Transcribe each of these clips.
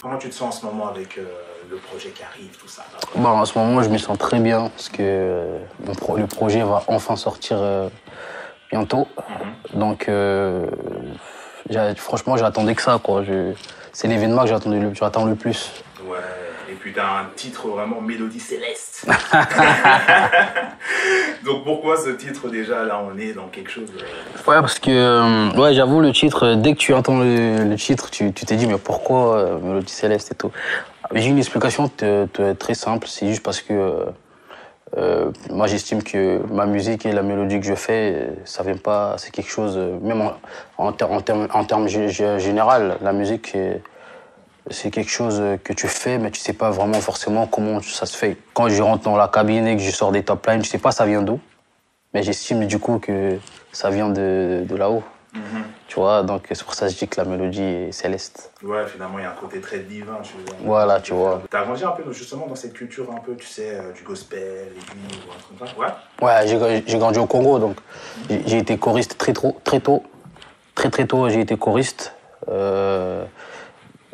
Comment tu te sens en ce moment avec le projet qui arrive, tout ça là? Bon, en ce moment, je me sens très bien parce que le projet va enfin sortir bientôt. Donc, franchement, j'attendais que ça, quoi. C'est l'événement que j'attends le plus. Ouais, et puis t'as un titre vraiment Mélodie Céleste. Donc pourquoi ce titre déjà, là on est dans quelque chose Ouais, parce que, ouais, j'avoue, le titre, dès que tu entends le titre, tu t'es dit, mais pourquoi Mélodie Céleste et tout? J'ai une explication très simple, c'est juste parce que moi j'estime que ma musique et la mélodie que je fais, ça vient pas, c'est quelque chose, même en termes général, la musique, c'est quelque chose que tu fais, mais tu sais pas vraiment forcément comment ça se fait. Quand je rentre dans la cabine et que je sors des top lines, je sais pas ça vient d'où, mais j'estime du coup que ça vient de là-haut. Tu vois, donc c'est pour ça que je dis que la mélodie est céleste. Ouais, finalement, il y a un côté très divin, tu vois. Voilà, tu vois. T'as grandi un peu justement dans cette culture un peu, tu sais, du gospel, l'église ou un truc comme ça, ouais? Ouais, j'ai grandi au Congo, donc j'ai été choriste très tôt. Très tôt, j'ai été choriste.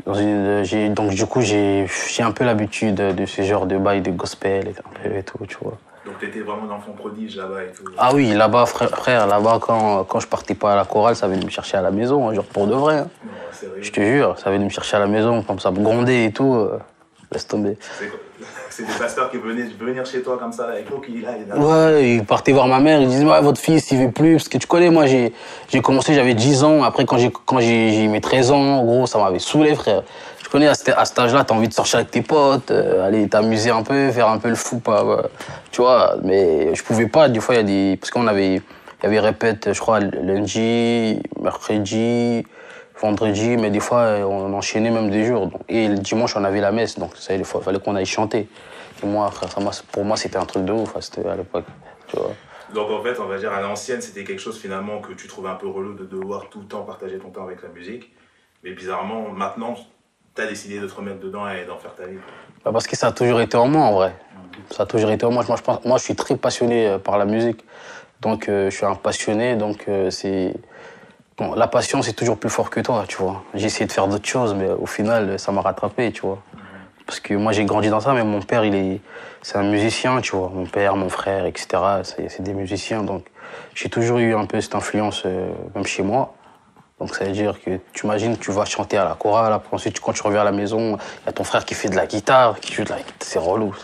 Donc du coup, j'ai un peu l'habitude de ce genre de bail de gospel et tout, tu vois. Donc t'étais vraiment l'enfant prodige là-bas et tout. Ah oui, là-bas, frère, là-bas, quand je partais pas à la chorale, ça venait me chercher à la maison, genre pour de vrai. Hein. Non, sérieux. Je te jure, ça venait me chercher à la maison, comme ça me gronder et tout. Laisse tomber. C'est des pasteurs qui venaient venir chez toi comme ça, là, et toi qui là. Ouais, ils partaient voir ma mère, ils disaient, ouais, votre fils, il veut plus. Parce que tu connais, moi, j'ai commencé, j'avais 10 ans. Après, quand j'ai mes 13 ans, gros, ça m'avait saoulé, frère. Tu connais, à cet âge-là, t'as envie de sortir avec tes potes, aller t'amuser un peu, faire un peu le fou, pas, tu vois. Mais je pouvais pas, des fois, parce qu'il y avait répète, je crois, lundi, mercredi, vendredi, mais des fois, on enchaînait même des jours. Et le dimanche, on avait la messe, donc il fallait qu'on aille chanter. Et moi, frère, pour moi, c'était un truc de ouf, c'était à l'époque, tu vois. Donc en fait, on va dire à l'ancienne, c'était quelque chose finalement que tu trouvais un peu relou de devoir tout le temps partager ton temps avec la musique. Mais bizarrement, maintenant, t'as décidé de te remettre dedans et d'en faire ta vie. Bah parce que ça a toujours été en moi, en vrai. Ça a toujours été en moi. Moi, je suis très passionné par la musique. Donc, je suis un passionné, donc Bon, la passion, c'est toujours plus fort que toi, tu vois. J'ai essayé de faire d'autres choses, mais au final, ça m'a rattrapé, tu vois. Parce que moi, j'ai grandi dans ça, mais mon père, c'est un musicien, tu vois. Mon père, mon frère, etc., c'est des musiciens. Donc, j'ai toujours eu un peu cette influence, même chez moi. Donc, ça veut dire que tu imagines, tu vas chanter à la chorale, après, ensuite, quand tu reviens à la maison, il y a ton frère qui fait de la guitare, qui joue de la guitare. C'est relou.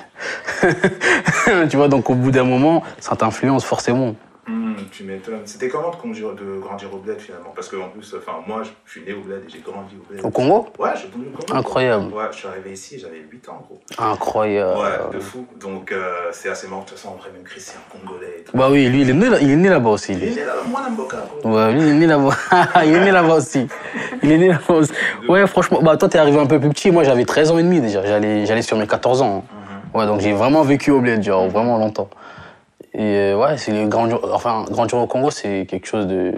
Tu vois, donc, au bout d'un moment, ça t'influence forcément. Tu m'étonnes. C'était comment de grandir au bled finalement? Parce que en plus, moi, je suis né au bled et j'ai grandi au bled. Au Congo? Ouais, je suis venu au Congo. Incroyable. Ouais, je suis arrivé ici, j'avais 8 ans, gros. Incroyable. Ouais, de fou. Donc, c'est assez marrant. De toute façon, après, même Chris, c'est un Congolais et tout. Bah oui, lui, il est né là-bas aussi. Il est né là-bas, moi, Namboka. Ouais, lui, il est né là-bas. Il est né là-bas aussi. Il est né là-bas aussi. Ouais, franchement, bah toi, t'es arrivé un peu plus petit. Moi, j'avais 13 ans et demi déjà. J'allais sur mes 14 ans. Ouais, donc j'ai vraiment vécu au bled, genre, vraiment longtemps. Et ouais, grandir au Congo, c'est quelque chose de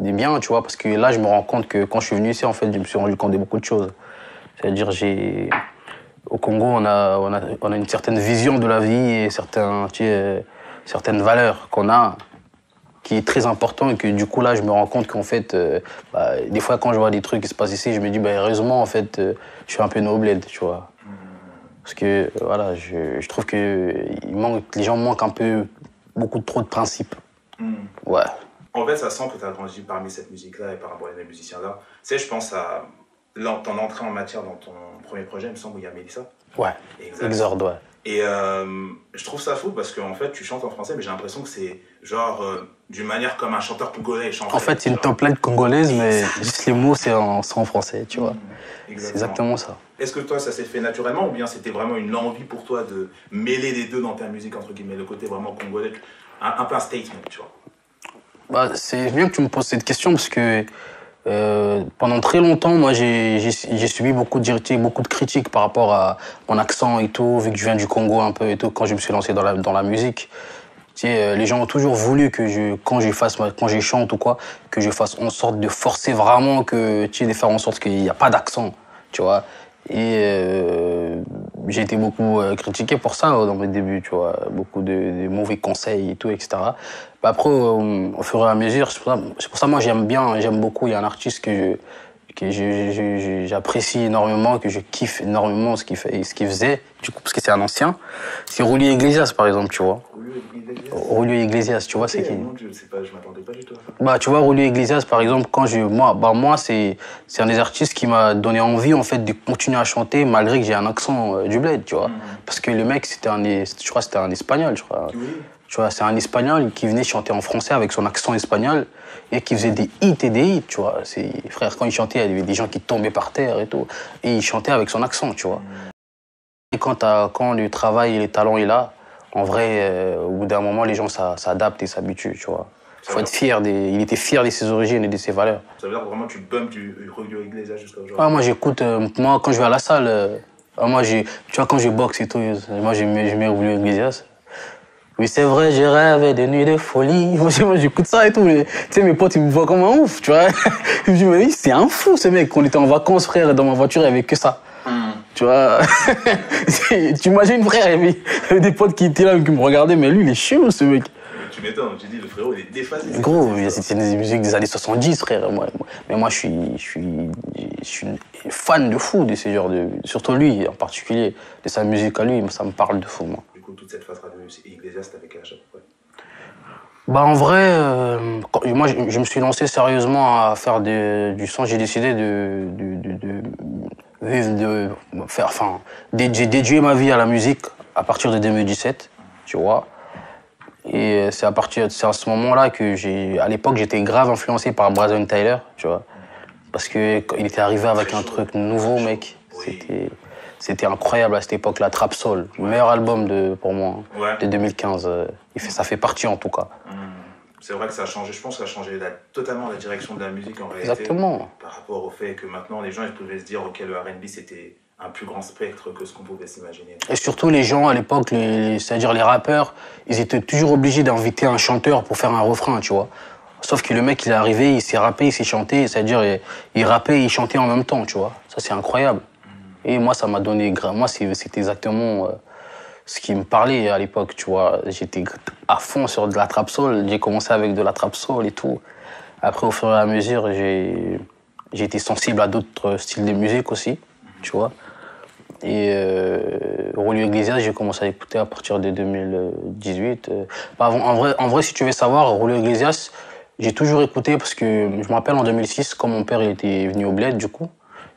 bien, tu vois, parce que là, je me rends compte que quand je suis venu ici, en fait, je me suis rendu compte de beaucoup de choses. C'est-à-dire, au Congo, on a une certaine vision de la vie et certaines valeurs qu'on a, qui est très important et que du coup, là, je me rends compte qu'en fait, des fois, quand je vois des trucs qui se passent ici, je me dis, heureusement, en fait, je suis un peu nobled, tu vois. Parce que, voilà, je trouve que les gens manquent un peu, trop de principes. Ouais. En fait, ça sent que tu as grandi parmi cette musique-là et par rapport à les musiciens-là. Tu sais, je pense à ton entrée en matière dans ton premier projet, il me semble, où il y a Mélissa. Ouais, Exorde, ouais. Et je trouve ça fou parce qu'en fait, tu chantes en français, mais j'ai l'impression que c'est genre d'une manière comme un chanteur congolais chante. En fait, c'est une template congolaise, mais juste les mots, c'est en français, tu vois. C'est exactement ça. Est-ce que toi, ça s'est fait naturellement ou bien c'était vraiment une envie pour toi de mêler les deux dans ta musique, entre guillemets, le côté vraiment congolais, un peu un statement, tu vois? Bah, c'est bien que tu me poses cette question parce que pendant très longtemps, moi, j'ai subi beaucoup de critiques par rapport à mon accent et tout, vu que je viens du Congo un peu et tout, quand je me suis lancé dans la musique. Tu sais, les gens ont toujours voulu que quand je chante ou quoi, que je fasse en sorte de forcer vraiment de faire en sorte qu'il n'y a pas d'accent, tu vois. Et j'ai été beaucoup critiqué pour ça dans mes débuts, tu vois. Beaucoup de mauvais conseils et tout, etc. Après, au fur et à mesure, c'est pour ça moi j'aime beaucoup. Il y a un artiste qui j'apprécie énormément, que je kiffe énormément ce qu'il faisait, du coup, parce que c'est un ancien. C'est Julio Iglesias, par exemple, tu vois. Julio Iglesias, tu vois, c'est qui? Non, je m'attendais pas du tout à ça. Bah, tu vois, Julio Iglesias, par exemple, moi, c'est un des artistes qui m'a donné envie, en fait, de continuer à chanter, malgré que j'ai un accent du bled, tu vois. Parce que le mec, je crois que c'était un Espagnol, je crois. Oui. Tu vois, c'est un Espagnol qui venait chanter en français avec son accent espagnol et qui faisait des hits et des hits, tu vois. Frère, quand il chantait, il y avait des gens qui tombaient par terre et tout. Et il chantait avec son accent, tu vois. Et quand le travail et les talents est là, en vrai, au bout d'un moment, les gens s'adaptent et s'habituent, tu vois. Faut être fier il était fier de ses origines et de ses valeurs. Ça veut dire que vraiment tu bumpes du Julio Iglesias jusqu'à aujourd'hui? Ah, moi, j'écoute, moi, quand je vais à la salle, tu vois, quand je boxe et tout, moi, je mets Julio Iglesias. Oui, c'est vrai, j'ai rêvé de nuits de folie. Moi, j'écoute ça et tout. Tu sais, mes potes, ils me voient comme un ouf, tu vois. Je me dis, c'est un fou, ce mec. On était en vacances, frère, dans ma voiture, il n'y avait que ça. Tu vois. Tu imagines, frère, il y avait des potes qui étaient là, qui me regardaient, mais lui, il est chelou, ce mec. Tu m'étonnes, tu dis, le frérot, il est déphasé. Gros, c'est des musiques des années 70, frère. Mais moi, je suis fan de fou de ce genre de... Surtout lui, en particulier, de sa musique à lui, ça me parle de fou, moi. Du coup, toute cette phase radio Iglesias, t'avais quel âge à peu près? Bah, en vrai, moi, je me suis lancé sérieusement à faire du son. J'ai décidé j'ai dédié ma vie à la musique à partir de 2017, tu vois. Et c'est à ce moment-là que à l'époque, j'étais grave influencé par Brazen Tyler, tu vois. Parce que il était arrivé avec un truc nouveau, mec. C'était incroyable à cette époque-là, Trap Soul, le meilleur album pour moi, de 2015. Ça fait partie en tout cas. C'est vrai que ça a changé, je pense que ça a changé totalement la direction de la musique en réalité. Exactement. Par rapport au fait que maintenant les gens ils pouvaient se dire ok, le R&B c'était un plus grand spectre que ce qu'on pouvait s'imaginer. Et surtout les gens à l'époque, c'est-à-dire les rappeurs, ils étaient toujours obligés d'inviter un chanteur pour faire un refrain, tu vois. Sauf que le mec il est arrivé, il s'est rappé, il s'est chanté, c'est-à-dire il rappait et il chantait en même temps, tu vois. Ça c'est incroyable. Et moi ça m'a donné, moi c'était exactement ce qui me parlait à l'époque, tu vois. J'étais à fond sur de la trap soul. J'ai commencé avec de la trap soul et tout. Après, au fur et à mesure, j'ai été sensible à d'autres styles de musique aussi, tu vois. Et Julio Iglesias, j'ai commencé à écouter à partir de 2018. En vrai, si tu veux savoir, Julio Iglesias, j'ai toujours écouté parce que je me rappelle en 2006, quand mon père il était venu au Bled, du coup,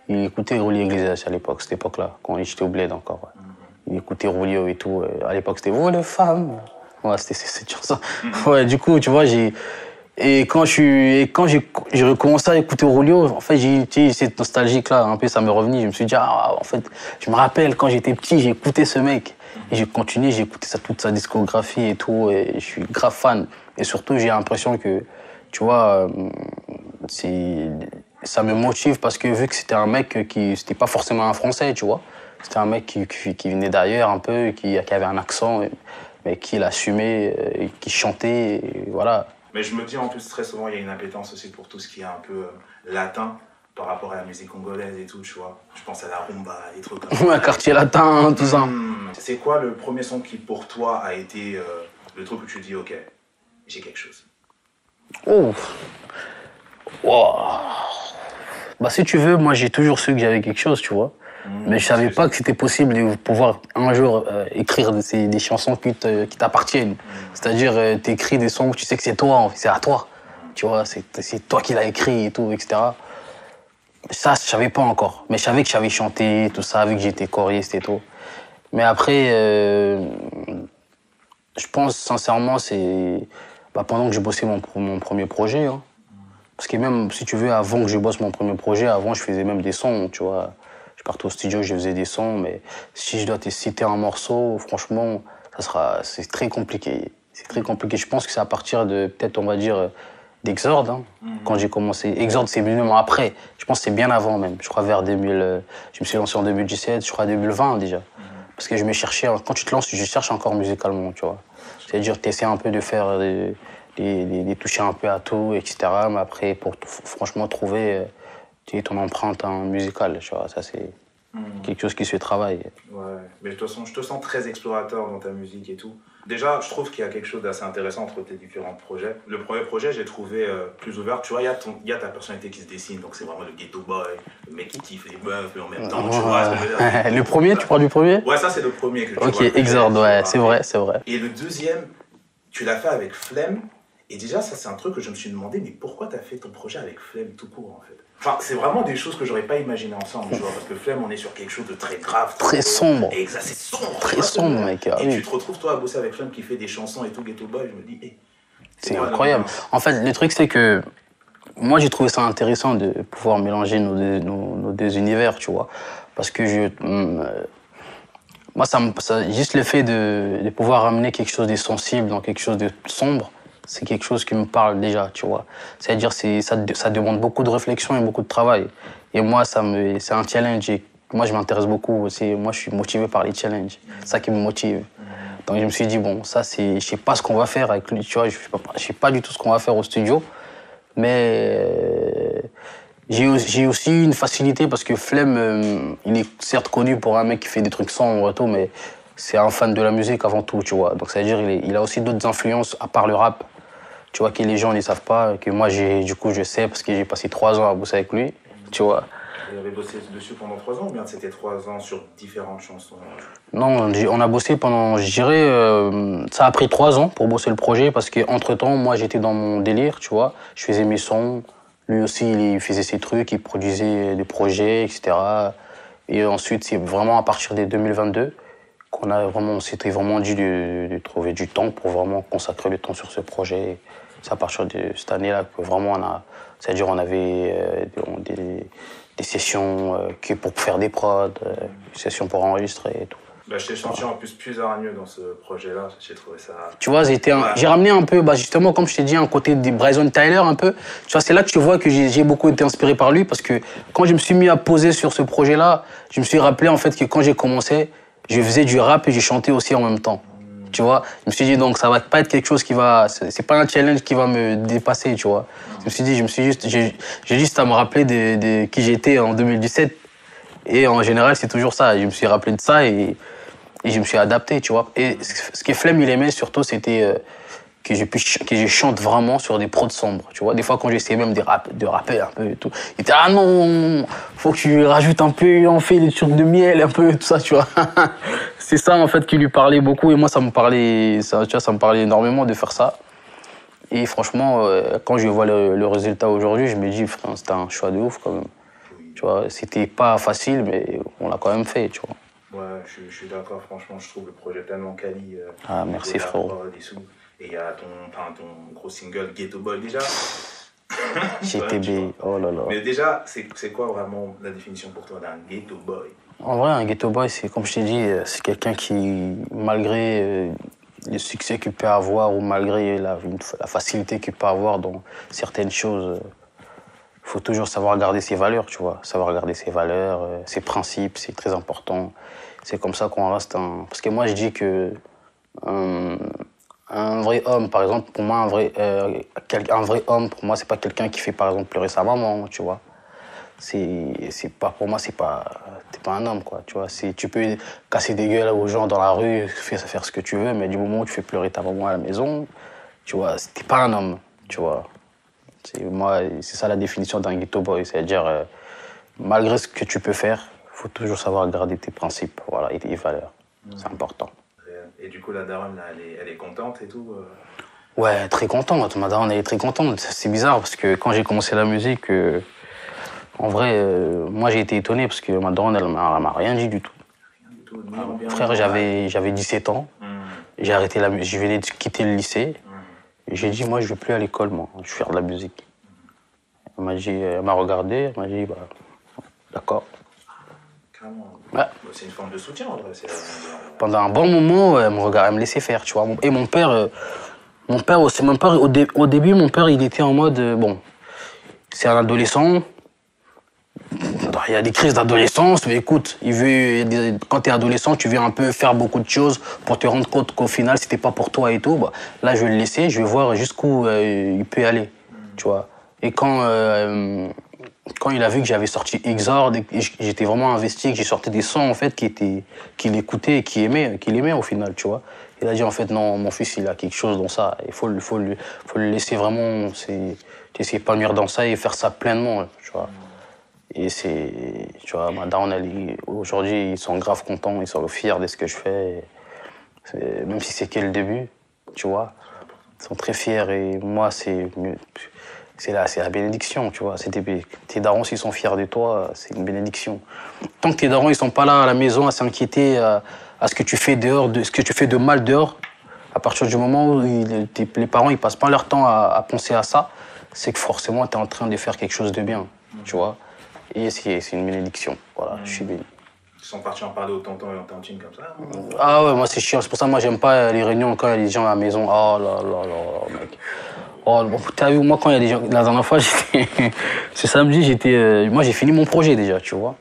il écoutait Julio Iglesias à l'époque, cette époque-là, quand j'étais au Bled encore. Ouais. Il écoutait Julio et tout. À l'époque, c'était Oh les femmes. Ouais, c'était cette chanson. Ouais, du coup, tu vois, et quand j'ai recommencé à écouter Julio, en fait, j'ai cette nostalgique-là, un peu, ça m'est revenu. Je me suis dit, en fait, je me rappelle, quand j'étais petit, j'ai écouté ce mec. Et j'ai continué, j'ai écouté toute sa discographie et tout, et je suis grave fan. Et surtout, j'ai l'impression que, tu vois, ça me motive parce que vu que c'était un mec c'était pas forcément un Français, tu vois. C'était un mec qui venait d'ailleurs un peu, qui avait un accent, mais qui l'assumait, qui chantait, et voilà. Mais je me dis en plus très souvent il y a une appétence aussi pour tout ce qui est un peu latin par rapport à la musique congolaise et tout, tu vois. Je pense à la rumba, des trucs comme ça. Ouais, quartier latin, tout ça. C'est quoi le premier son qui pour toi a été le truc où tu dis ok, j'ai quelque chose? Oh. Wow. Bah si tu veux, moi j'ai toujours su que j'avais quelque chose, tu vois. Mais je savais pas que c'était possible de pouvoir un jour écrire des chansons qui t'appartiennent. C'est-à-dire, t'écris des sons où tu sais que c'est toi, c'est à toi. Tu vois, c'est toi qui l'as écrit et tout, etc. Ça, je savais pas encore. Mais je savais que j'avais chanté, tout ça, vu que j'étais choriste et tout. Mais après, je pense sincèrement, c'est pendant que je bossais mon premier projet. Hein. Parce que même, si tu veux, avant que je bosse mon premier projet, avant, je faisais même des sons, tu vois. Je partais au studio, je faisais des sons, mais si je dois te citer un morceau, franchement, c'est très compliqué. C'est très compliqué. Je pense que c'est à partir de, peut-être, on va dire, d'Exorde, hein, quand j'ai commencé. Exorde, c'est venu après. Je pense que c'est bien avant même. Je crois vers 2000. Je me suis lancé en 2017, je crois 2020 déjà. Parce que je me cherchais, quand tu te lances, je cherche encore musicalement, tu vois. C'est-à-dire, tu essaies un peu de faire des toucher un peu à tout, etc. Mais après, pour franchement trouver ton empreinte musicale, tu vois, ça c'est... quelque chose qui se travaille. Ouais, mais de toute façon, je te sens très explorateur dans ta musique et tout. Déjà, je trouve qu'il y a quelque chose d'assez intéressant entre tes différents projets. Le premier projet, j'ai trouvé plus ouvert. Tu vois, il y a ta personnalité qui se dessine, donc c'est vraiment le ghetto boy, le mec qui kiffe les meufs, mais en même temps, tu vois ce que je veux dire. Le premier, tu parles du premier? Ouais, ça c'est le premier que tu Ok, vois. Exorde, ouais, c'est vrai, c'est vrai. Et le deuxième, tu l'as fait avec Flemme. Et déjà, ça c'est un truc que je me suis demandé, mais pourquoi tu as fait ton projet avec Flemme tout court en fait? Enfin, c'est vraiment des choses que j'aurais pas imaginé ensemble, tu vois, parce que Flemme, on est sur quelque chose de très grave. Très sombre. Et ça, c'est sombre. Très sombre, mec. Et tu te retrouves, toi, à bosser avec Flemme qui fait des chansons et tout, Ghetto Boy, je me dis, hey, c'est incroyable. En fait, le truc, c'est que moi, j'ai trouvé ça intéressant de pouvoir mélanger nos deux univers, tu vois. Parce que moi, juste le fait de pouvoir amener quelque chose de sensible dans quelque chose de sombre, c'est quelque chose qui me parle déjà, tu vois. C'est-à-dire, ça demande beaucoup de réflexion et beaucoup de travail. Et moi, c'est un challenge. Et moi, je m'intéresse beaucoup. Moi, je suis motivé par les challenges. C'est ça qui me motive. Donc, je me suis dit, bon, ça, je sais pas ce qu'on va faire avec lui, tu vois. Je sais pas du tout ce qu'on va faire au studio. Mais j'ai aussi une facilité parce que Flemme, il est certes connu pour un mec qui fait des trucs sombres et tout, mais c'est un fan de la musique avant tout, tu vois. Donc, c'est-à-dire, il a aussi d'autres influences à part le rap. Tu vois, que les gens ne savent pas, que moi, du coup, je sais parce que j'ai passé 3 ans à bosser avec lui, tu vois. Vous avez bossé dessus pendant 3 ans ou bien c'était 3 ans sur différentes chansons? Non, on a bossé pendant, je dirais, ça a pris 3 ans pour bosser le projet parce qu'entre-temps, moi, j'étais dans mon délire, tu vois. Je faisais mes sons, lui aussi, il faisait ses trucs, il produisait des projets, etc. Et ensuite, c'est vraiment à partir de 2022 on s'était vraiment dit de trouver du temps pour vraiment consacrer le temps sur ce projet. C'est à partir de cette année-là que vraiment c'est-à-dire on avait des sessions pour faire des prods, des sessions pour enregistrer et tout. Bah, je t'ai senti en plus hargneux dans ce projet-là, j'ai trouvé ça... Tu vois, j'ai ramené un peu, justement, comme je t'ai dit, un côté de Bryson Tyler un peu. Tu vois, c'est là que tu vois que j'ai beaucoup été inspiré par lui parce que quand je me suis mis à poser sur ce projet-là, je me suis rappelé en fait que quand j'ai commencé, je faisais du rap et je chantais aussi en même temps. Tu vois, je me suis dit donc ça va pas être quelque chose c'est pas un challenge qui va me dépasser, tu vois. J'ai juste à me rappeler de qui j'étais en 2017 et en général c'est toujours ça. Je me suis rappelé de ça et je me suis adapté, tu vois. Et ce que Flemme il aimait surtout c'était que je chante vraiment sur des prods sombres, tu vois. Des fois, quand j'essayais même de rapper un peu et tout, il était « Ah non, faut que tu rajoutes un peu, on fait des trucs de miel, un peu, tout ça, tu vois. » C'est ça, en fait, qui lui parlait beaucoup. Et moi, ça me parlait énormément de faire ça. Et franchement, quand je vois le résultat aujourd'hui, je me dis, frère, c'était un choix de ouf, quand même. Tu vois, c'était pas facile, mais on l'a quand même fait, tu vois. Ouais, je suis d'accord, franchement, je trouve le projet tellement quali. Ah, merci, frérot. Et il y a ton gros single Ghetto Boy déjà. GTB, oh là là. Mais déjà, c'est quoi vraiment la définition pour toi d'un Ghetto Boy? En vrai, un Ghetto Boy, c'est comme je t'ai dit, c'est quelqu'un qui, malgré le succès qu'il peut avoir ou malgré la facilité qu'il peut avoir dans certaines choses, il faut toujours savoir garder ses valeurs, tu vois. Savoir garder ses valeurs, ses principes, c'est très important. C'est comme ça qu'on reste un... Parce que moi, je dis que un vrai homme, par exemple, pour moi, un vrai homme, pour moi, c'est pas quelqu'un qui fait, par exemple, pleurer sa maman, tu vois. Pour moi, t'es pas un homme, quoi, tu vois. Tu peux casser des gueules aux gens dans la rue, faire ce que tu veux, mais du moment où tu fais pleurer ta maman à la maison, tu vois, t'es pas un homme, tu vois. C'est ça la définition d'un ghetto boy, c'est-à-dire, malgré ce que tu peux faire, il faut toujours savoir garder tes principes, voilà, et tes valeurs. C'est important. Et du coup, la daronne, là, elle est contente et tout Ouais, très contente. Ma daronne, elle est très contente. C'est bizarre parce que quand j'ai commencé la musique, en vrai, moi, j'ai été étonné parce que ma daronne, elle m'a rien dit du tout. Rien du tout. Frère, j'avais 17 ans. J'ai arrêté la musique. Je venais de quitter le lycée. Et j'ai dit, moi, je vais plus à l'école, moi. Je vais faire de la musique. Elle m'a regardé, elle m'a dit, bah, d'accord. Ouais. C'est une forme de soutien, en vrai. Pendant un bon moment, elle me laissait faire, tu vois. Et mon père, au début, mon père, il était en mode, bon, c'est un adolescent, il y a des crises d'adolescence, mais écoute, quand t'es adolescent, tu veux un peu faire beaucoup de choses pour te rendre compte qu'au final, c'était pas pour toi et tout. Bah, là, je vais le laisser, je vais voir jusqu'où il peut aller, tu vois. Et quand quand il a vu que j'avais sorti Exord, et que j'étais vraiment investi, que j'ai sorti des sons en fait qu'il écoutait et qu'il aimait au final, tu vois. Il a dit en fait non, mon fils il a quelque chose dans ça, il faut le laisser vraiment s'épanouir dans ça et faire ça pleinement, tu vois. Et tu vois, ma daronne, aujourd'hui ils sont grave contents, ils sont fiers de ce que je fais, même si c'est que le début, tu vois. Ils sont très fiers et moi c'est la bénédiction, tu vois. Tes darons, s'ils sont fiers de toi, c'est une bénédiction. Tant que tes darons, ils sont pas là à la maison à s'inquiéter à ce que tu fais dehors, de ce que tu fais de mal dehors, à partir du moment où les parents, ils passent pas leur temps à penser à ça, c'est que forcément, tu es en train de faire quelque chose de bien, tu vois. Et c'est une bénédiction. Voilà, je suis béni. Ils sont partis en parler aux tontons et aux tantines comme ça. Ah ouais, moi c'est chiant. C'est pour ça que moi j'aime pas les réunions quand il y a des gens à la maison. Oh là là là, mec. Oh, t'as vu, moi quand il y a des gens. La dernière fois, ce samedi, moi j'ai fini mon projet déjà, tu vois.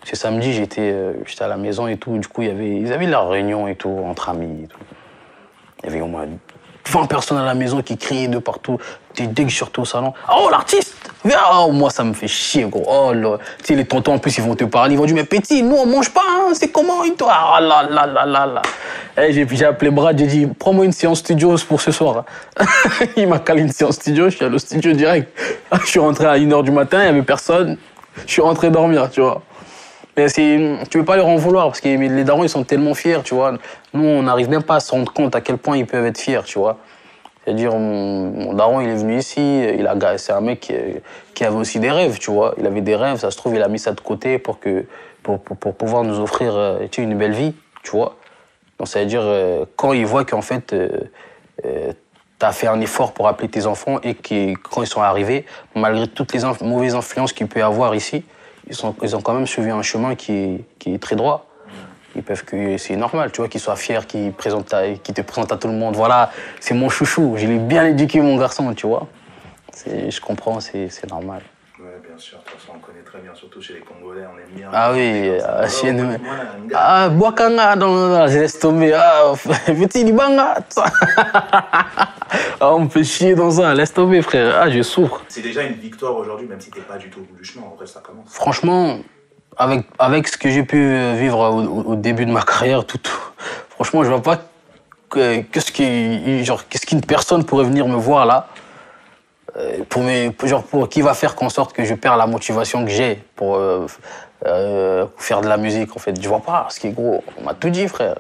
Ce samedi, j'étais à la maison et tout. Du coup, ils avaient leur réunion et tout, entre amis et tout. Il y avait au moins 20 personnes à la maison qui criaient de partout. Dès que je sortais au salon, oh l'artiste, viens. Oh, moi ça me fait chier gros. Oh là, tu sais les tontons en plus ils vont te parler, ils vont dire mais petit, nous on mange pas, hein, c'est comment et toi. Oh là là là là là. Et j'ai appelé Brad, j'ai dit prends-moi une séance studio pour ce soir. Il m'a calé une séance studio, je suis allé au studio direct. Je suis rentré à 1h du matin, il y avait personne. Je suis rentré dormir, tu vois. Mais tu peux pas leur en vouloir parce que les darons ils sont tellement fiers, tu vois. Nous on n'arrive même pas à se rendre compte à quel point ils peuvent être fiers, tu vois. C'est-à-dire, mon daron, il est venu ici, c'est un mec qui avait aussi des rêves, tu vois. Il avait des rêves, ça se trouve, il a mis ça de côté pour pouvoir nous offrir une belle vie, tu vois. Donc, c'est-à-dire, quand il voit qu'en fait, t'as fait un effort pour appeler tes enfants et que quand ils sont arrivés, malgré toutes les mauvaises influences qu'il peut y avoir ici, ils ont quand même suivi un chemin qui est très droit. C'est normal, tu vois, qu'ils soient fiers, qu'ils te présentent à tout le monde. Voilà, c'est mon chouchou, je l'ai bien éduqué, mon garçon, tu vois. Je comprends, c'est normal. Ouais, bien sûr, de toute façon, on connaît très bien, surtout chez les Congolais, on aime bien. Ah oui, chez nous. Ah, Boakanga, non, laisse tomber. Ah, petit Libanga. Ah, on me fait chier dans ça, laisse tomber, frère. Ah, je souffre. C'est déjà une victoire aujourd'hui, même si t'es pas du tout au bout du chemin, en vrai, ça commence. Franchement, avec ce que j'ai pu vivre au début de ma carrière, franchement, je vois pas qu'est-ce qu'une personne pourrait venir me voir là, qui va faire qu'en sorte que je perds la motivation que j'ai pour faire de la musique, en fait. Je vois pas, ce qui est gros, on m'a tout dit, frère.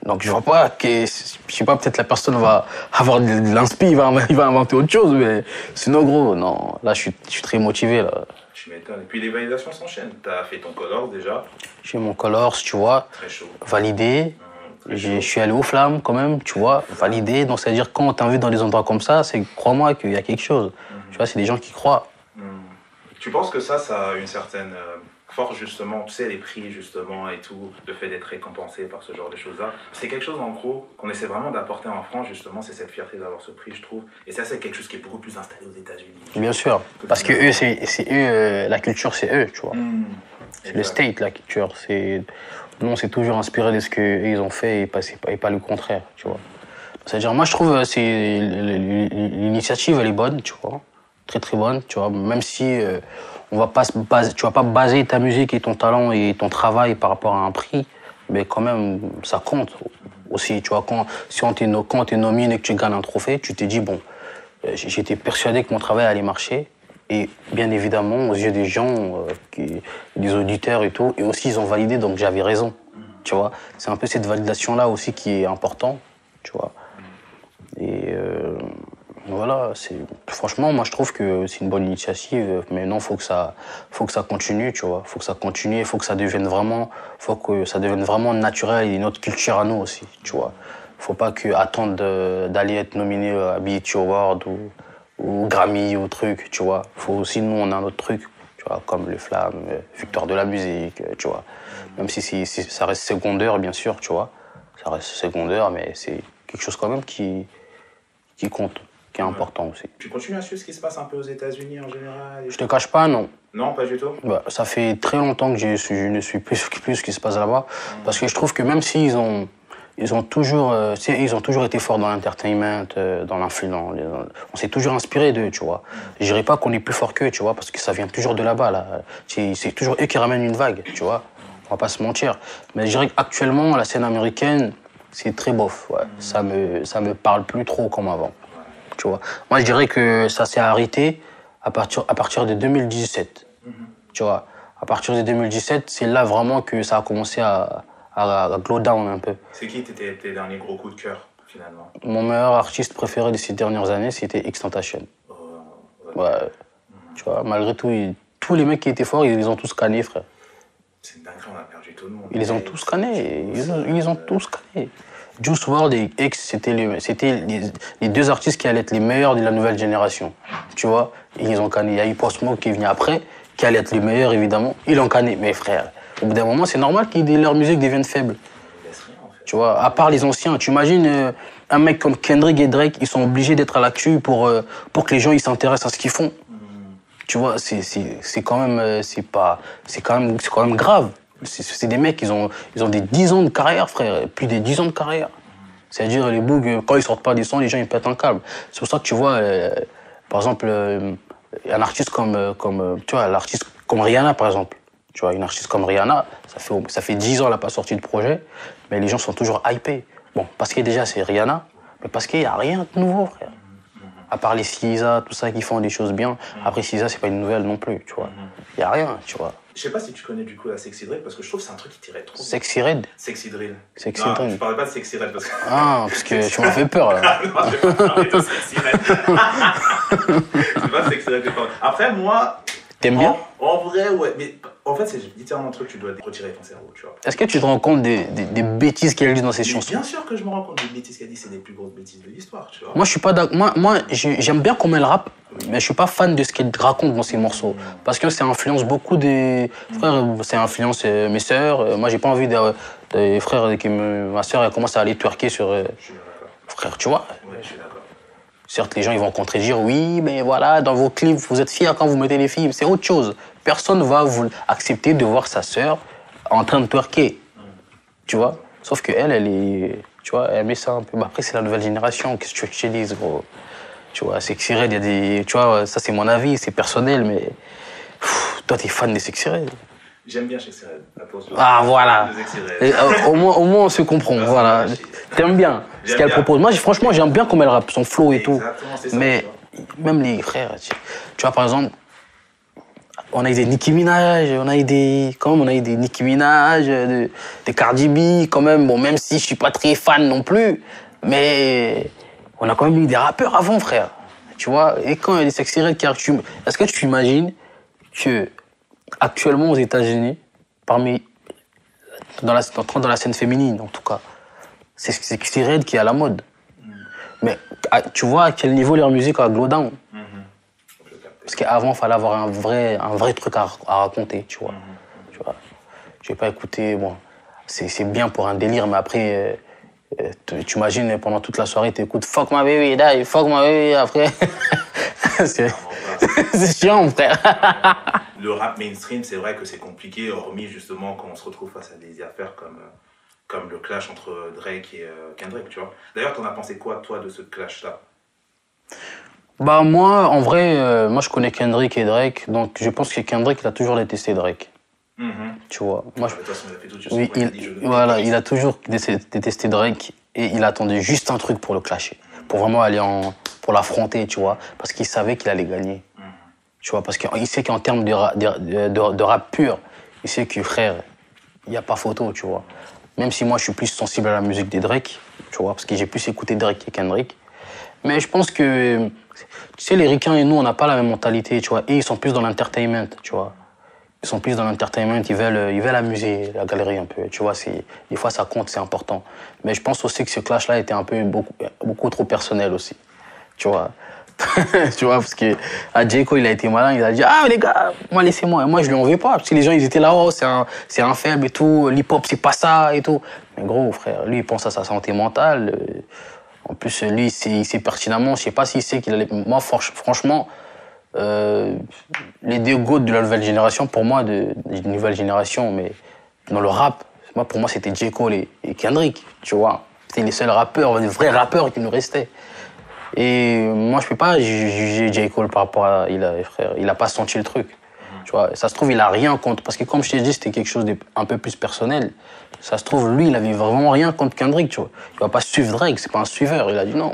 Donc je vois pas je sais pas, peut-être la personne va avoir de l'inspi, il va inventer autre chose, mais sinon, gros, non, là, je suis très motivé, là. Tu m'étonnes. Et puis les validations s'enchaînent. T'as fait ton Colors déjà. J'ai mon Colors, tu vois. Très chaud. Validé. Je suis allé aux Flammes quand même, tu vois. Validé. Donc c'est-à-dire quand on t'invite dans des endroits comme ça, crois-moi qu'il y a quelque chose. Tu vois, c'est des gens qui croient. Tu penses que ça a une certaine force justement, tu sais, les prix justement et tout, le fait d'être récompensé par ce genre de choses-là. C'est quelque chose en gros qu'on essaie vraiment d'apporter en France justement, c'est cette fierté d'avoir ce prix, je trouve. Et ça, c'est quelque chose qui est beaucoup plus installé aux États-Unis. Bien sûr, parce que eux, c'est eux, la culture, c'est eux, tu vois. C'est le state, la culture. Nous, on s'est toujours inspiré de ce qu'ils ont fait et pas le contraire, tu vois. C'est-à-dire, moi, je trouve l'initiative, elle est bonne, tu vois. Très, très bonne, tu vois. Même si tu vas pas baser ta musique et ton talent et ton travail par rapport à un prix, mais quand même, ça compte aussi, tu vois. Quand t'es nominé et que tu gagnes un trophée, tu te dis, bon, j'étais persuadé que mon travail allait marcher. Et bien évidemment, aux yeux des gens, des auditeurs et tout, et aussi ils ont validé, donc j'avais raison, tu vois. C'est un peu cette validation-là aussi qui est importante, tu vois. Et voilà, franchement, moi je trouve que c'est une bonne initiative, mais non, faut que ça continue, tu vois. Faut que ça continue, faut que ça devienne vraiment naturel et notre culture à nous aussi, tu vois. Faut pas attendre d'aller être nominé à BET Award ou Grammy ou truc, tu vois. Faut aussi, nous, on a un autre truc, tu vois, comme les Flammes, victoire de la musique, tu vois. Même si ça reste secondaire, bien sûr, tu vois. Ça reste secondaire, mais c'est quelque chose quand même qui compte, qui est important aussi. Tu continues à suivre ce qui se passe un peu aux États-Unis en général? Je te cache pas, non. Non, pas du tout? Bah, ça fait très longtemps que je ne suis plus ce qui se passe là-bas, parce que je trouve que même s'ils ont ils ont toujours été forts dans l'entertainment, dans l'influence. On s'est toujours inspiré d'eux, tu vois. Je dirais pas qu'on est plus fort qu'eux, tu vois, parce que ça vient toujours de là-bas, là. C'est toujours eux qui ramènent une vague, tu vois. On va pas se mentir. Mais je dirais qu'actuellement, la scène américaine, c'est très bof, ouais. Ça me parle plus trop comme avant, tu vois. Moi, je dirais que ça s'est arrêté à partir de 2017, tu vois. À partir de 2017, c'est là vraiment que ça a commencé à glow down un peu. C'est qui tes derniers gros coups de cœur, finalement? Mon meilleur artiste préféré de ces dernières années, c'était XXXTentacion. Ouais. Tu vois, malgré tout, tous les mecs qui étaient forts, ils les ont tous cannés, frère. C'est dingue, on a perdu tout le monde. Ils les ont tous cannés. Ils les ont tous cannés. Juice WRLD et X, c'était les deux artistes qui allaient être les meilleurs de la nouvelle génération. Tu vois, ils les ont cannés. Il y a eu Post Smoke qui est venu après, qui allait être les meilleurs, évidemment. Ils l'ont canné. Mais frère, au bout d'un moment, c'est normal que leur musique devienne faible. Tu vois, à part les anciens. Tu imagines un mec comme Kendrick et Drake, ils sont obligés d'être à l'actu pour que les gens ils s'intéressent à ce qu'ils font. Tu vois, c'est quand même grave. C'est des mecs, ils ont des 10 ans de carrière, frère. Plus de 10 ans de carrière. C'est-à-dire, les Boogs, quand ils sortent pas des sons, les gens ils pètent un câble. C'est pour ça que tu vois, par exemple, un artiste tu vois, l'artiste comme Rihanna, par exemple. Tu vois, une artiste comme Rihanna, ça fait 10 ans qu'elle n'a pas sorti de projet, mais les gens sont toujours hypés. Bon, parce que déjà, c'est Rihanna, mais parce qu'il n'y a rien de nouveau, frère. À part les SZA, tout ça, qui font des choses bien. Après, SZA, c'est pas une nouvelle non plus, tu vois. Il n'y a rien, tu vois. Je sais pas si tu connais du coup la Sexy Drill, parce que je trouve que c'est un truc qui tirait trop. Sexy Red? Sexy Drill. Sexy non, Drill. Je parlais pas de Sexy Red parce que... Ah, parce que tu m'as fait peur, là. non, je vais pas parler de Sexy Red. C'est pas Sexy Red que je parle. Après, moi... T'aimes bien? En vrai, ouais. Mais en fait, c'est littéralement un truc que tu dois retirer ton cerveau, tu vois. Est-ce que tu te rends compte des bêtises qu'elle dit dans ses chansons? Bien sûr que je me rends compte des bêtises qu'elle dit, c'est les plus grosses bêtises de l'histoire, tu vois. Moi, je suis pas d'accord. Moi, j'aime bien comment elle rappe, mais je suis pas fan de ce qu'elle raconte dans ses morceaux. Parce que ça influence beaucoup des... Frères, ça influence mes sœurs. Moi, j'ai pas envie des frères ma sœur, elle commence à aller twerker sur... Je suis d'accord. Frère, tu vois? Ouais, je suis d'accord. Certes, les gens ils vont contredire, oui, mais voilà, dans vos clips, vous êtes fiers quand vous mettez les filles. C'est autre chose. Personne ne va vous accepter de voir sa sœur en train de twerker. Tu vois? Sauf qu'elle, elle est... Tu vois, elle met ça un peu... Bah, après, c'est la nouvelle génération. Qu'est-ce que tu te dis, gros? Tu vois, Sexy Red, il y a des... Tu vois, ça, c'est mon avis, c'est personnel, mais... Pff, toi, t'es fan des Sexy Red. J'aime bien Sexy Red. Attention. Ah, voilà. Au moins, on se comprend, voilà. T'aimes bien ce qu'elle propose. Moi, franchement, j'aime bien comment elle rappe, son flow et tout. Exactement, c'est ça. Mais même les frères, tu vois, par exemple, on a eu des Nicki Minaj, on a eu des Nicki Minaj, des Cardi B, quand même. Bon, même si je suis pas très fan non plus, mais on a quand même eu des rappeurs avant, frère. Tu vois, et quand il y a des Sexy Red qui arrivent, est-ce que tu imagines que actuellement aux États-Unis, dans la scène féminine en tout cas, c'est Sexy Red qui est à la mode. Mais tu vois à quel niveau leur musique a glow down. Parce qu'avant, il fallait avoir un vrai truc à raconter, tu vois. Tu vois. Je vais pas écouter, bon, c'est bien pour un délire, mais après, tu imagines pendant toute la soirée, tu écoutes Fuck my baby, die, fuck my baby, après. C'est chiant, frère. Le rap mainstream, c'est vrai que c'est compliqué, hormis justement quand on se retrouve face à des affaires comme le clash entre Drake et Kendrick, tu vois. D'ailleurs, t'en as pensé quoi, toi, de ce clash-là? Bah moi, en vrai, moi je connais Kendrick et Drake, donc je pense que Kendrick, il a toujours détesté Drake. Tu vois. Moi, De toute façon, il a fait tout de suite. oui, voilà, il a toujours détesté Drake et il attendait juste un truc pour le clasher, pour vraiment aller pour l'affronter, tu vois, parce qu'il savait qu'il allait gagner. Tu vois, parce qu'il sait qu'en termes de rap pur, il sait que frère, il n'y a pas photo, tu vois. Même si moi je suis plus sensible à la musique des Drake, tu vois, parce que j'ai plus écouté Drake que Kendrick. Mais je pense que, tu sais, les Ricains et nous, on n'a pas la même mentalité, tu vois. Et ils sont plus dans l'entertainment, tu vois. Ils sont plus dans l'entertainment, ils veulent amuser la galerie un peu, tu vois. Des fois, ça compte, c'est important. Mais je pense aussi que ce clash-là était un peu beaucoup trop personnel aussi, tu vois. Tu vois, parce que J.Cole, il a été malin, il a dit « Ah, les gars, moi, laissez-moi. » Et moi, je lui en veux pas, parce que les gens, ils étaient là « Oh, c'est un faible et tout, l'hip-hop, c'est pas ça et tout. » Mais gros, frère, lui, il pense à sa santé mentale. En plus, lui, il sait pertinemment, je sais pas s'il sait qu'il allait... Moi, franchement, les deux GOAT de la nouvelle génération, pour moi, de nouvelle génération, mais dans le rap, Moi, pour moi, c'était J. Cole et Kendrick, tu vois. C'était les seuls rappeurs, les vrais rappeurs qui nous restaient. Et moi, je peux pas juger J. Cole par rapport à... Il a pas senti le truc. Tu vois, ça se trouve, il a rien contre... Parce que comme je t'ai dit, c'était quelque chose d'un peu plus personnel. Ça se trouve, lui, il avait vraiment rien contre Kendrick, tu vois. Il va pas suivre Drake, c'est pas un suiveur. Il a dit non,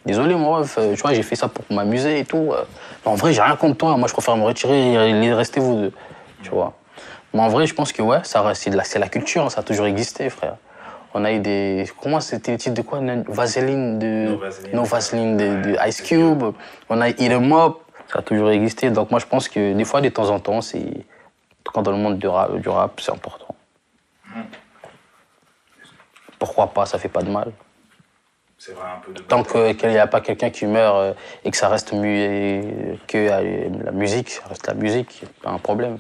désolé, mon ref, tu vois, j'ai fait ça pour m'amuser et tout. Mais en vrai, j'ai rien contre toi. Moi, je préfère me retirer et rester vous deux, tu vois. Mais en vrai, je pense que ouais, c'est la culture, hein, ça a toujours existé, frère. On a eu des... Comment c'était le titre de quoi? Vaseline de... No Vaseline de Ice Cube. On a Eat 'em Up. Ça a toujours existé. Donc moi, je pense que des fois, de temps en temps, quand dans le monde du rap, c'est important. Pourquoi pas? Ça fait pas de mal. C'est vrai, un peu de... Tant qu'il n'y a pas quelqu'un qui meurt et que ça reste que la musique, ça reste la musique, pas un problème.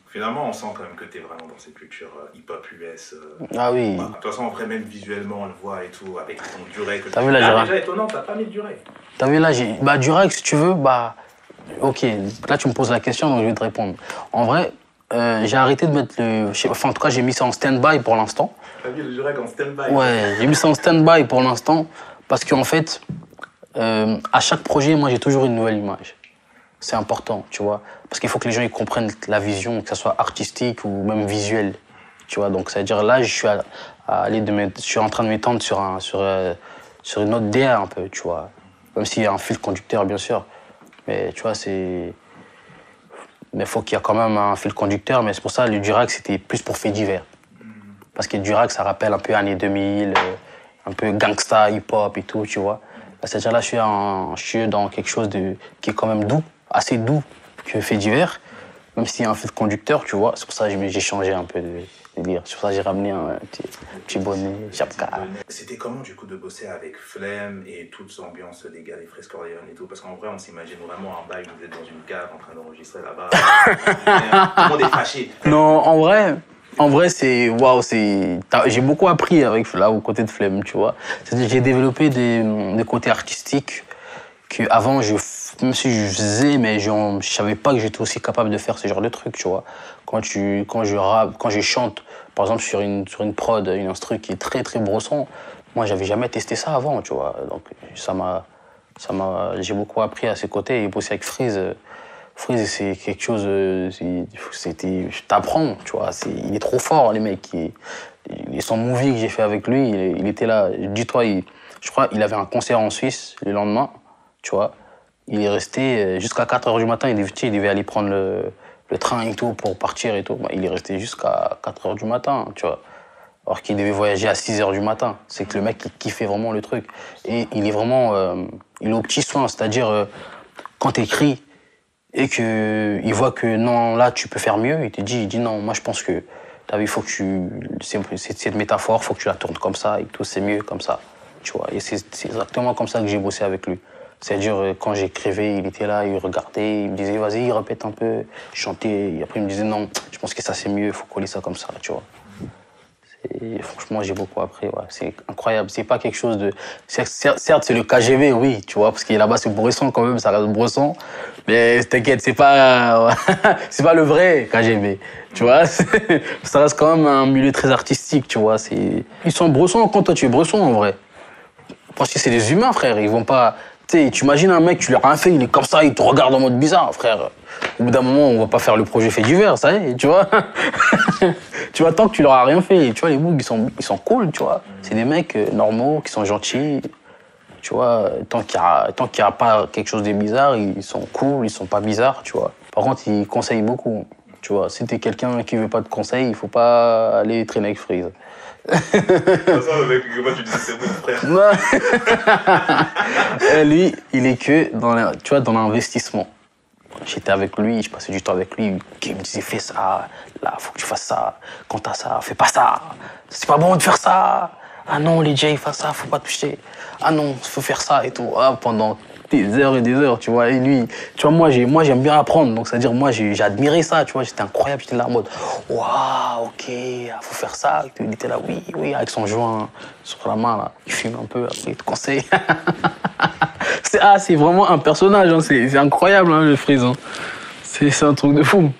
Finalement, on sent quand même que tu es vraiment dans cette culture hip-hop US. Ah oui. Bah, de toute façon, en vrai, même visuellement, on le voit et tout, avec ton Durek. T'as vu là, déjà étonnant, t'as pas mis de Durek. T'as vu là, Durek, si tu veux, bah... Ok, là tu me poses la question, donc je vais te répondre. En vrai, j'ai arrêté de mettre Enfin, en tout cas, j'ai mis ça en stand-by pour l'instant. T'as mis le Durek en stand-by? Ouais, j'ai mis ça en stand-by pour l'instant, parce qu'en fait, à chaque projet, moi, j'ai toujours une nouvelle image. C'est important, tu vois. Parce qu'il faut que les gens ils comprennent la vision, que ce soit artistique ou même visuelle. Tu vois, donc ça veut dire là, je suis en train de m'étendre sur une autre DA un peu, tu vois. Même s'il y a un fil conducteur, bien sûr. Mais tu vois, Mais il faut qu'il y ait quand même un fil conducteur. Mais c'est pour ça le Durack, c'était plus pour faits divers. Parce que Durack, ça rappelle un peu années 2000, un peu gangsta, hip-hop et tout, tu vois. C'est-à-dire là, je suis dans quelque chose qui est quand même doux, assez doux que fait divers, même s'il y a un fil conducteur, tu vois. C'est pour ça que j'ai changé un peu de délire. C'est pour ça que j'ai ramené un petit bonnet, chapka. C'était comment du coup de bosser avec Flemme et toute cette ambiance des gars, les Fresh Corleone et tout? Parce qu'en vrai, on s'imagine vraiment un bail où vous êtes dans une cave en train d'enregistrer là-bas. Tout le monde est fâché. Non, en vrai, c'est... Waouh, j'ai beaucoup appris là, aux côtés de Flemme, tu vois. J'ai développé des côtés artistiques qu'avant, même si je faisais, mais je savais pas que j'étais aussi capable de faire ce genre de trucs, tu vois. Quand je rappe, quand je chante, par exemple, sur une prod, une instru qui est très, très brosson, moi, j'avais jamais testé ça avant, tu vois. Donc, j'ai beaucoup appris à ses côtés et bosser avec Freeze. Freeze, c'est quelque chose, t'apprends, tu vois. Il est trop fort, les mecs. Son movie que j'ai fait avec lui, il était là. Dis-toi, je crois qu'il avait un concert en Suisse le lendemain, tu vois. Il est resté jusqu'à 4h du matin. Il devait aller prendre le train et tout pour partir et tout. Bah, il est resté jusqu'à 4h du matin, tu vois. Alors qu'il devait voyager à 6h du matin. C'est que le mec, il kiffait vraiment le truc. Et il est vraiment... il est au petit soin, c'est-à-dire quand t'écris et qu'il voit que non, là, tu peux faire mieux, il dit non, moi, je pense que il faut que cette métaphore, il faut que tu la tournes comme ça et tout, c'est mieux comme ça, tu vois. Et c'est exactement comme ça que j'ai bossé avec lui. C'est-à-dire, quand j'écrivais, il était là, il regardait, il me disait, vas-y, répète un peu, chanter. Et après, il me disait, non, je pense que ça, c'est mieux, il faut coller ça comme ça, tu vois. Franchement, j'ai beaucoup appris, ouais. C'est incroyable. C'est pas quelque chose de... Certes, c'est le KGV, oui, tu vois, parce que là-bas, c'est Bresson quand même, ça reste Bresson. Mais t'inquiète, c'est pas le vrai KGV, tu vois. Ça reste quand même un milieu très artistique, tu vois. Ils sont Bressons quand toi, tu es Bresson, en vrai. Parce que c'est des humains, frère. Ils vont pas... Tu imagines un mec, tu lui as rien fait, il est comme ça, il te regarde en mode bizarre, frère. Au bout d'un moment, on va pas faire le projet fait divers, ça y est, tu vois. Tu vois, tant que tu leur as rien fait, tu vois, les Bougs, ils sont cool, tu vois. C'est des mecs normaux, qui sont gentils, tu vois. Tant qu'il y a pas quelque chose de bizarre, ils sont cool, ils sont pas bizarres, tu vois. Par contre, ils conseillent beaucoup, tu vois. Si t'es quelqu'un qui veut pas de conseils, il faut pas aller traîner avec Freeze. C'est ça, le mec, moi, tu dis c'est mon frère. Lui, il est que dans l'investissement. J'étais avec lui, je passais du temps avec lui, il me disait fais ça, là, faut que tu fasses ça, quand t'as ça, fais pas ça, c'est pas bon de faire ça. Ah non, les Jay, fais ça, faut pas toucher. Ah non, faut faire ça et tout. Ah, pendant des heures et des heures, tu vois. Et lui, tu vois, moi j'aime bien apprendre, donc c'est-à-dire moi j'ai admiré ça, tu vois, j'étais incroyable, j'étais là en mode waouh, ok, faut faire ça. Il était là, oui, avec son joint sur la main là, il fume un peu, après il te conseille. C'est vraiment un personnage, hein. C'est incroyable, hein, le Freeze. Hein. C'est un truc de fou.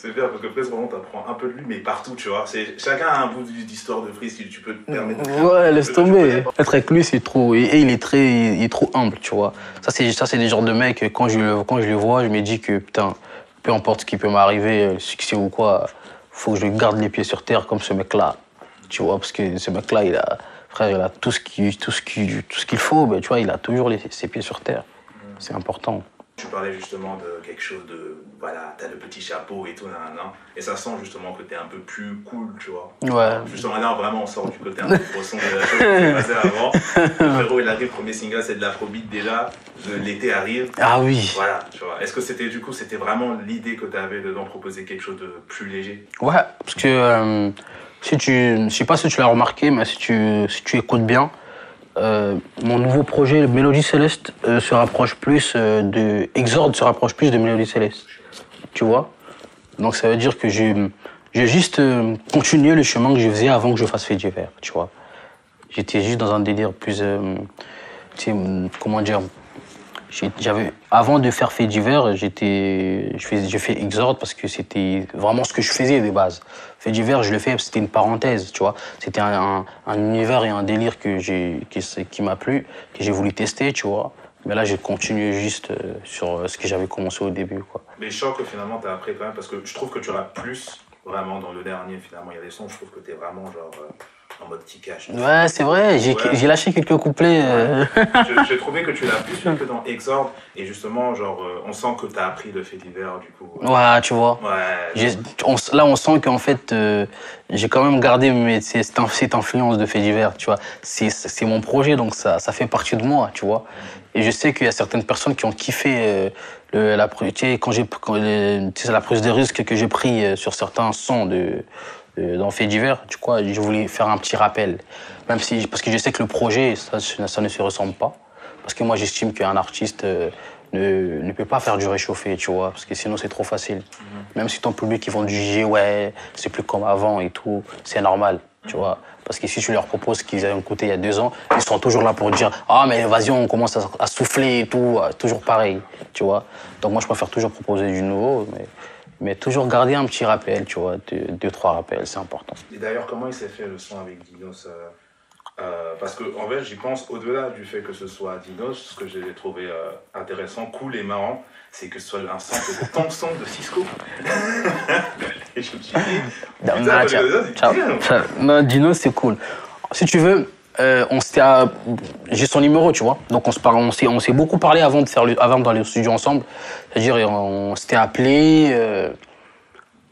C'est bien, parce que Freeze, vraiment, t'apprends un peu de lui, mais partout, tu vois. Chacun a un bout d'histoire de Freeze que tu peux te permettre de... Ouais, laisse tomber. Être avec lui, c'est trop... Et il est trop humble, tu vois. Ça, c'est des genres de mecs, quand je le vois, je me dis que, putain, peu importe ce qui peut m'arriver, succès ou quoi, faut que je garde les pieds sur terre comme ce mec-là. Tu vois, parce que ce mec-là, frère, il a tout ce qu'il faut, ben, tu vois, il a toujours ses pieds sur terre. C'est important. Tu parlais justement de quelque chose de... Voilà, t'as le petit chapeau et tout, nan, et ça sent justement que t'es un peu plus cool, tu vois. Ouais. Justement, là, vraiment, on sort du côté un peu brosson de la chose qui s'est passé avant. Le frérot, il arrive, premier single, c'est de l'afrobeat déjà. L'été arrive. Ah oui. Voilà, tu vois. Est-ce que c'était vraiment l'idée que t'avais d'en proposer quelque chose de plus léger? Ouais, parce que je sais pas si tu l'as remarqué, mais si tu écoutes bien, mon nouveau projet, Mélodie Céleste, se rapproche plus de... Exorde se rapproche plus de Mélodie Céleste. Tu vois? Donc ça veut dire que j'ai juste continué le chemin que je faisais avant que je fasse Fait divers, tu vois. J'étais juste dans un délire plus... tu sais, comment dire... Avant de faire Fait divers, j'ai fait Exorde parce que c'était vraiment ce que je faisais de base. Fait divers, je le fais, c'était une parenthèse, tu vois. C'était un univers et un délire qui m'a plu, que j'ai voulu tester, tu vois. Mais là, j'ai continué juste sur ce que j'avais commencé au début, quoi. Mais je sens que finalement, t'as appris quand même, parce que je trouve que tu rappes plus, vraiment, dans le dernier, finalement. Il y a des sons, je trouve que t'es vraiment, genre... en mode petit cash. Ouais, c'est vrai, j'ai lâché quelques couplets. J'ai trouvé que tu l'as plus fait que dans Exorde, et justement, genre, on sent que t'as appris le Fait divers, du coup. Ouais, tu vois. Ouais. Là, on sent qu'en fait, j'ai quand même gardé cette influence de Fait divers, tu vois. C'est mon projet, donc ça fait partie de moi, tu vois. Et je sais qu'il y a certaines personnes qui ont kiffé la prise de risque que j'ai pris sur certains sons dans Fait divers, tu vois, je voulais faire un petit rappel. Parce que je sais que le projet, ça ne se ressemble pas. Parce que moi, j'estime qu'un artiste ne peut pas faire du réchauffé, tu vois, parce que sinon, c'est trop facile. Même si ton public, ils vont te juger, ouais, c'est plus comme avant et tout, c'est normal, tu vois. Parce que si tu leur proposes qu'ils avaient écouté il y a 2 ans, ils seront toujours là pour dire « Ah, mais vas-y, on commence à souffler et tout, toujours pareil, tu vois. » Donc moi, je préfère toujours proposer du nouveau, mais toujours garder un petit rappel, tu vois, 2-3 rappels, c'est important. Et d'ailleurs, comment il s'est fait le son avec Dinos parce que en fait, j'y pense au-delà du fait que ce soit Dinos, ce que j'ai trouvé intéressant, cool et marrant, c'est que ce soit un sample de ton son de Cisco. Et je me suis dit... Non, Dinos, c'est cool. Si tu veux, j'ai son numéro, tu vois. Donc on s'est beaucoup parlé avant d'aller au studio ensemble. C'est-à-dire, on s'était appelé.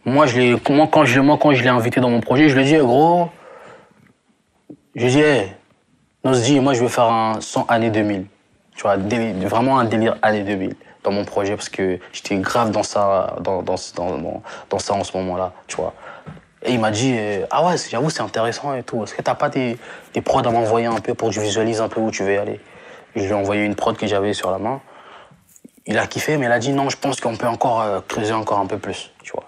Moi, quand je l'ai invité dans mon projet, je lui ai dit, gros, hey, Nosdi, moi, je veux faire un son année 2000. Tu vois, vraiment un délire année 2000 dans mon projet parce que j'étais grave dans ça en ce moment-là, tu vois. Et il m'a dit, ah ouais, j'avoue, c'est intéressant et tout. Est-ce que t'as pas des prods à m'envoyer un peu pour que je visualise un peu où tu veux aller? Et je lui ai envoyé une prod que j'avais sur la main. Il a kiffé, mais il a dit, non, je pense qu'on peut encore creuser encore un peu plus, tu vois.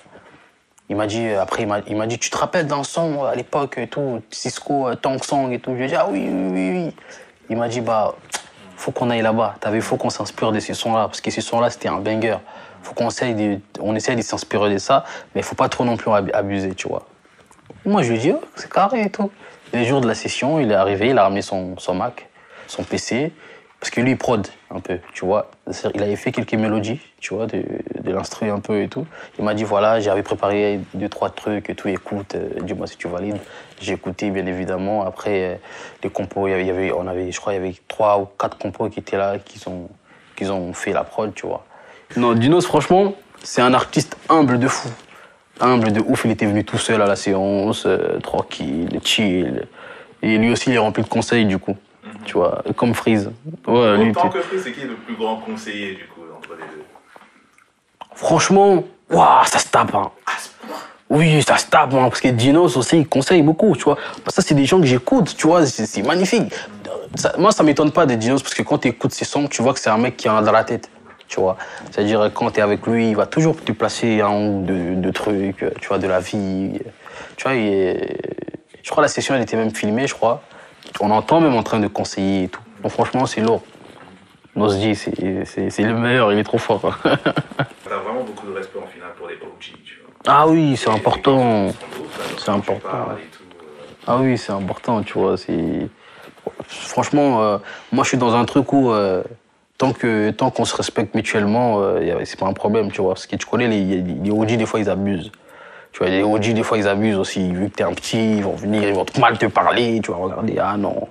Il m'a dit, après, il m'a dit, tu te rappelles d'un son à l'époque et tout, Cisco, Tank Song et tout? Je lui ai dit, ah oui. Il m'a dit, bah, faut qu'on aille là-bas. T'as vu, faut qu'on s'inspire de ces sons-là, parce que ces sons-là, c'était un banger. Faut qu'on essaye de s'inspirer de ça, mais faut pas trop non plus abuser, tu vois. Moi, je lui ai dit, oh, c'est carré et tout. Et les jours de la session, il est arrivé, il a ramené son Mac, son PC, parce que lui, il prod un peu, tu vois. Il avait fait quelques mélodies, tu vois, de l'instru un peu et tout. Il m'a dit, voilà, j'avais préparé 2-3 trucs et tout, écoute, dis-moi si tu valides. J'ai écouté, bien évidemment. Après, les compos, je crois, il y avait 3 ou 4 compos qui étaient là, qui ont fait la prod, tu vois. Non, Dinos, franchement, c'est un artiste humble de fou. Humble de ouf, il était venu tout seul à la séance, tranquille, chill. Et lui aussi, il est rempli de conseils, du coup. Tu vois, comme Freeze. Ouais, autant que Freeze, c'est qui est le plus grand conseiller, du coup, entre les deux? Franchement, waouh, ça se tape, hein. Oui, ça se tape, hein, parce que Dinos aussi, il conseille beaucoup, tu vois. Ça, c'est des gens que j'écoute, tu vois, c'est magnifique. Moi, ça m'étonne pas de Dinos, parce que quand tu écoutes ses sons, tu vois que c'est un mec qui en a dans la tête. Tu vois, c'est-à-dire quand tu es avec lui, il va toujours te placer un ou deux trucs, tu vois, de la vie. Tu vois, je crois que la session, elle était même filmée, je crois. On entend même en train de conseiller et tout. Donc franchement, c'est lourd. Nosdi, c'est le meilleur, il est trop fort. T'as vraiment beaucoup de respect en finale pour les OG, tu vois. Ah oui, c'est important. C'est Quand tu important. parles et tout, Ah oui, c'est important, tu vois. Franchement, moi, je suis dans un truc où, tant qu'on se respecte mutuellement, c'est pas un problème, tu vois. Parce que tu connais, les OG, des fois, ils abusent. Tu vois, les OG, des fois, ils abusent aussi. Vu que t'es un petit, ils vont venir, ils vont mal te parler, tu vas regarder. Ah non,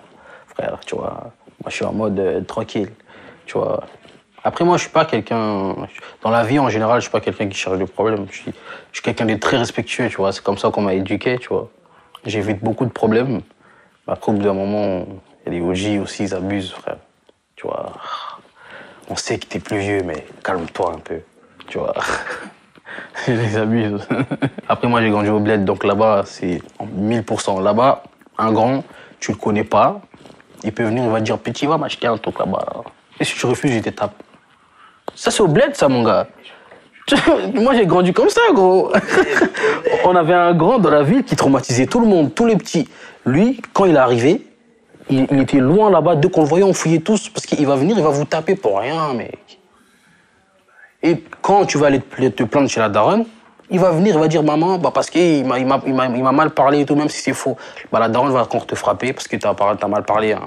frère, tu vois. Moi, je suis en mode tranquille, tu vois. Après, moi, je suis pas quelqu'un. Dans la vie, en général, je suis pas quelqu'un qui cherche des problèmes. Je suis quelqu'un de très respectueux, tu vois. C'est comme ça qu'on m'a éduqué, tu vois. J'évite beaucoup de problèmes. Après, au bout d'un moment, il y a les OG aussi, ils abusent, frère. Tu vois. On sait que t'es plus vieux, mais calme-toi un peu, tu vois. Ils abusent. Après, moi, j'ai grandi au bled, donc là-bas, c'est 1000%. Là-bas, un grand, tu le connais pas, il peut venir, il va te dire, petit, va m'acheter un truc là-bas. Et si tu refuses, il te tape. Ça, c'est au bled, ça, mon gars. Moi, j'ai grandi comme ça, gros. On avait un grand dans la ville qui traumatisait tout le monde, tous les petits. Lui, quand il est arrivé, il était loin là-bas. Dès qu'on le voyait, on fouillait tous. Parce qu'il va venir, il va vous taper pour rien, mec. Et quand tu vas aller te plaindre chez la daronne, il va venir, il va dire, maman, bah parce qu'il m'a mal parlé et tout, même si c'est faux. Bah, la daronne va encore te frapper parce que t'as mal parlé à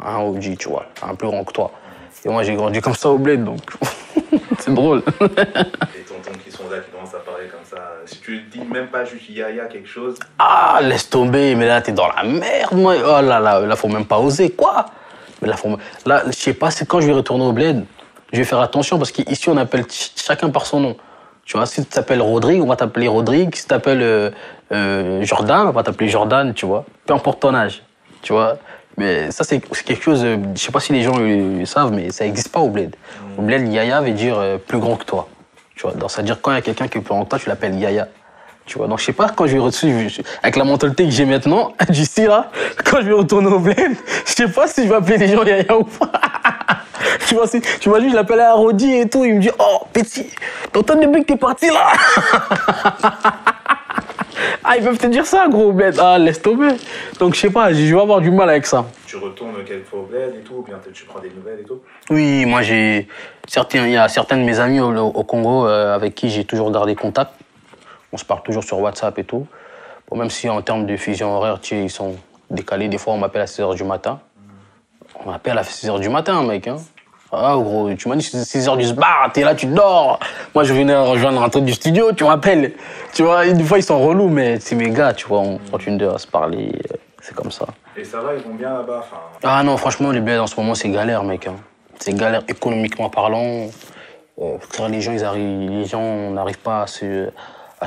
un OG, tu vois, à un plus grand que toi. Et moi, j'ai grandi comme ça au bled, donc c'est drôle. les tontons qui sont là, qui commencent à parler comme ça. Si tu dis même pas juste yaya quelque chose. Ah, laisse tomber, mais là, t'es dans la merde, moi. Oh là, faut même pas oser, quoi. Mais là, je sais pas, c'est quand je vais retourner au bled, je vais faire attention parce qu'ici, on appelle chacun par son nom. Tu vois, si tu t'appelles Rodrigue, on va t'appeler Rodrigue. Si tu t'appelles Jordan, on va t'appeler Jordan, tu vois. Peu importe ton âge, tu vois. Mais ça, c'est quelque chose, je sais pas si les gens le savent, mais ça n'existe pas au bled. Au bled, Yaya veut dire plus grand que toi. Tu vois, donc, c'est-à-dire quand il y a quelqu'un qui est plus grand que toi, tu l'appelles Yaya. Tu vois, donc je sais pas, quand je vais retourner, avec la mentalité que j'ai maintenant, d'ici là, quand je vais retourner au bled, je sais pas si je vais appeler les gens Yaya ou pas. Tu vois, tu m'as dit, je l'appelais à Rodi et tout, il me dit, oh, petit, t'entends depuis que t'es parti là? Ah, ils peuvent te dire ça, gros bled. Ah, laisse tomber. Donc, je sais pas, je vais avoir du mal avec ça. Tu retournes quelquefois au bled et tout, ou bien tu prends des nouvelles et tout. Oui, moi, il y a certains de mes amis au Congo avec qui j'ai toujours gardé contact. On se parle toujours sur WhatsApp et tout. Bon, même si en termes de fusion horaire, tu sais, ils sont décalés. Des fois, on m'appelle à 6h du matin. On m'appelle à 6h du matin, mec. Hein. Ah, gros, tu m'as dit 6h du bar, t'es là, tu dors. Moi, je venais rejoindre un truc du studio, tu m'appelles. Tu vois, des fois, ils sont relous, mais c'est mes gars, tu vois, on continue à se parler. C'est comme ça. Et ça va, ils vont bien là-bas, enfin... Ah non, franchement, les bleds en ce moment, c'est galère, mec. Hein. C'est galère économiquement parlant. Frère, les gens n'arrivent pas à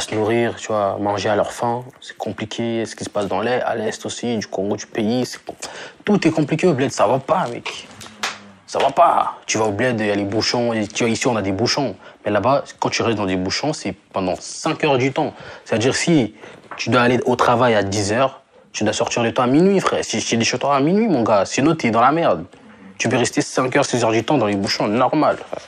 se nourrir, tu vois, à manger à leur faim. C'est compliqué. Ce qui se passe à l'est aussi, du Congo, du pays. Tout est compliqué au bled, ça va pas, mec. Ça va pas. Tu vas au bled, il y a les bouchons. Tu vois, ici, on a des bouchons. Mais là-bas, quand tu restes dans des bouchons, c'est pendant 5 heures du temps. C'est-à-dire, si tu dois aller au travail à 10 heures, tu dois sortir de toi à minuit, frère. Si tu es chez toi à minuit, mon gars, sinon, t'es dans la merde. Tu peux rester 5 heures, 6 heures du temps dans les bouchons, normal, frère.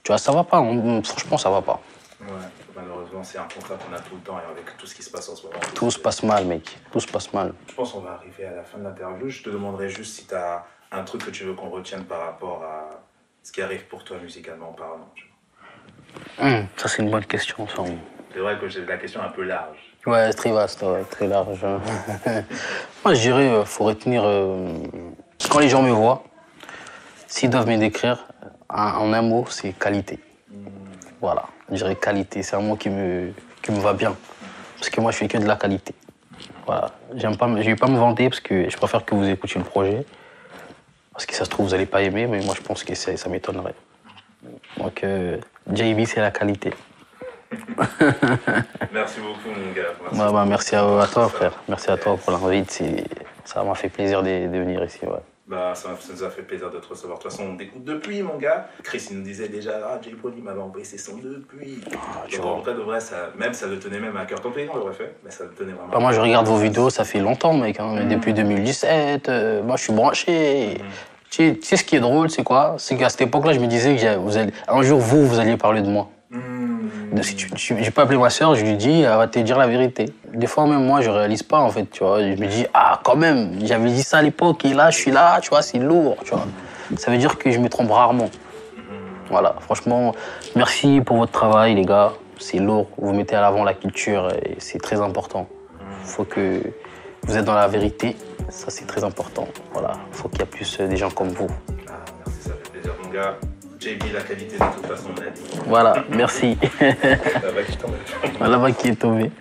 Tu vois, ça va pas. Franchement, ça va pas. Ouais, malheureusement, c'est un constat qu'on a tout le temps et avec tout ce qui se passe en ce moment. Tout se passe mal, mec. Tout se passe mal. Je pense qu'on va arriver à la fin de l'interview. Je te demanderai juste si tu as un truc que tu veux qu'on retienne par rapport à ce qui arrive pour toi musicalement parlant. Ça, c'est une bonne question, ça. C'est vrai que j'ai la question un peu large. Ouais, c'est très vaste, ouais, très large. Moi, je dirais, faut retenir... quand les gens me voient, s'ils doivent me décrire, en un mot, c'est qualité. Voilà, je dirais qualité. C'est un mot qui me va bien. Parce que moi, je fais que de la qualité. Voilà. Je vais pas me vanter parce que je préfère que vous écoutiez le projet. Parce que ça se trouve, vous n'allez pas aimer, mais moi, je pense que ça m'étonnerait. Donc, JB, c'est la qualité. Merci beaucoup, mon gars. Merci à toi, frère. Merci à toi pour l'invite. Ça m'a fait plaisir de venir ici. Ouais. Bah, ça nous a fait plaisir de te recevoir. De toute façon, on t'écoute depuis, mon gars. Chris, il nous disait déjà, J-Paul, il m'avait envoyé ses sons depuis. Donc, en vrai, de vrai, ça le tenait même à cœur. Ton pays, on l'aurait fait, mais ça le tenait vraiment. Moi, je regarde vos vidéos, ça fait longtemps, mec. Hein. Depuis 2017, moi, je suis branché. Tu sais ce qui est drôle, c'est quoi? C'est qu'à cette époque-là, je me disais que un jour, vous alliez parler de moi. J'ai pas appelé ma soeur, je lui dis, elle va te dire la vérité. Des fois, même moi, je réalise pas, en fait, tu vois. Je me dis, quand même, j'avais dit ça à l'époque, et là, je suis là, tu vois, c'est lourd, tu vois. Ça veut dire que je me trompe rarement. Voilà, franchement, merci pour votre travail, les gars. c'est lourd. Vous mettez à l'avant la culture et c'est très important. Il faut que vous êtes dans la vérité. Ça, c'est très important. Voilà. Il faut qu'il y ait plus des gens comme vous. Ah, merci, ça fait plaisir, mon gars. JB, la qualité de toute façon, on a dit. Voilà, merci. La vague qui tombe. La vague qui est tombée.